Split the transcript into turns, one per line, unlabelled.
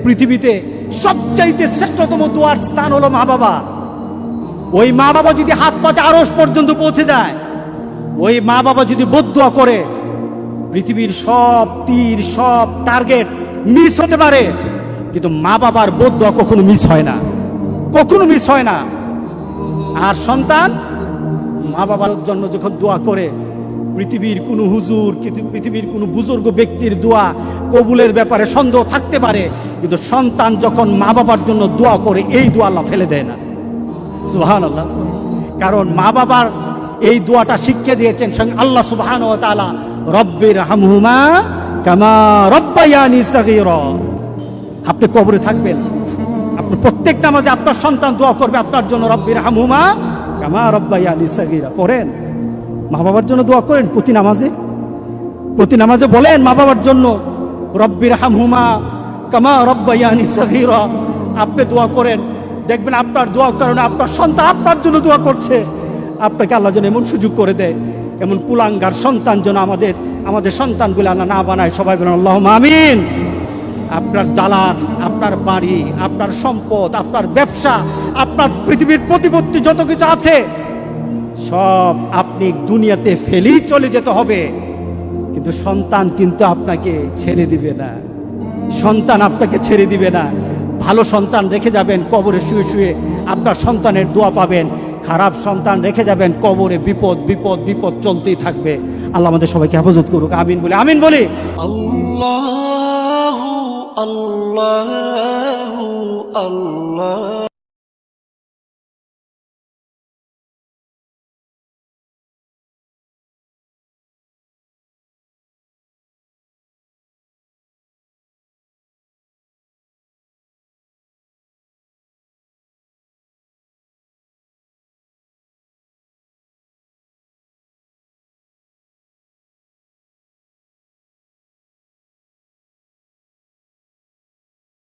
পৃথিবীতে সবচাইতে শ্রেষ্ঠতম দোয়ার স্থান হলো মা বাবা। ওই মা বাবা যদি হাত পাতে আরশ পর্যন্ত পৌঁছে যায়, ওই মা বাবা যদি বদদুয়া করে, পৃথিবীর সব তীর সব টার্গেট মিস হতে পারে, কিন্তু মা বাবার বদদুয়া কখনো মিস হয় না, কখনো মিস হয় না। আর সন্তান মা বাবার জন্য যখন দোয়া করে, পৃথিবীর কোনো হুজুর, পৃথিবীর কোনো বুজুর্গ ব্যক্তির দোয়া কবুলের ব্যাপারে সন্দেহ থাকতে পারে, কিন্তু সন্তান যখন মা বাবার জন্য দোয়া করে, এই দোয়া আল্লাহ ফেলে দেয় না। সুবহানাল্লাহ। কারণ মা বাবার এই দোয়াটা শিক্ষা দিয়েছেন স্বয়ং আল্লাহ সুবহানাহু ওয়া তাআলা, রব্বির হামহুমা কামা রব্বায়ানি সাগীরা। আপনি কবরে থাকবেন, আপনি প্রত্যেক নামাজে আপনার সন্তান দোয়া করবে আপনার জন্য, রব্বির হামহুমা কামা রব্বায়ানি সাগীরা। পড়েন, মা বাবার জন্য দোয়া করেন প্রতি নামাজে বলেন মা বাবার জন্য, রব্বির হামহুমা কামা রব্বায়ানি সাগীরা। আপনি দোয়া করেন, দেখবেন আপনার দোয়ার কারণে আপনার সন্তান আপনার জন্য দোয়া করছে। আপনাকে আল্লাহ যেন এমন সুযোগ করে দেয়, এমন কুলাঙ্গার সন্তান যেন আমাদের সন্তানগুলো না বানায়। সবাই বলেন আল্লাহুম্মা আমিন। আপনার দালান, আপনার বাড়ি, আপনার সম্পদ, আপনার ব্যবসা, আপনার পৃথিবীর প্রতিপত্তি যত কিছু আছে, সব আপনি দুনিয়াতে ফেলেই চলে যেতে হবে, কিন্তু সন্তান কিন্তু আপনাকে ছেড়ে দিবে না। সন্তান আপনাকে ছেড়ে দিবে না। ভালো সন্তান রেখে যাবেন, কবরে শুয়ে শুয়ে আপনার সন্তানের দোয়া পাবেন। খারাপ সন্তান রেখে যাবেন, কবরে বিপদ বিপদ বিপদ চলতেই থাকবে। আল্লাহ আমাদের সবাইকে হেফাজত করুক। আমিন বলি, আমিন বলি।
আল্লাহু আল্লাহু আল্লাহ।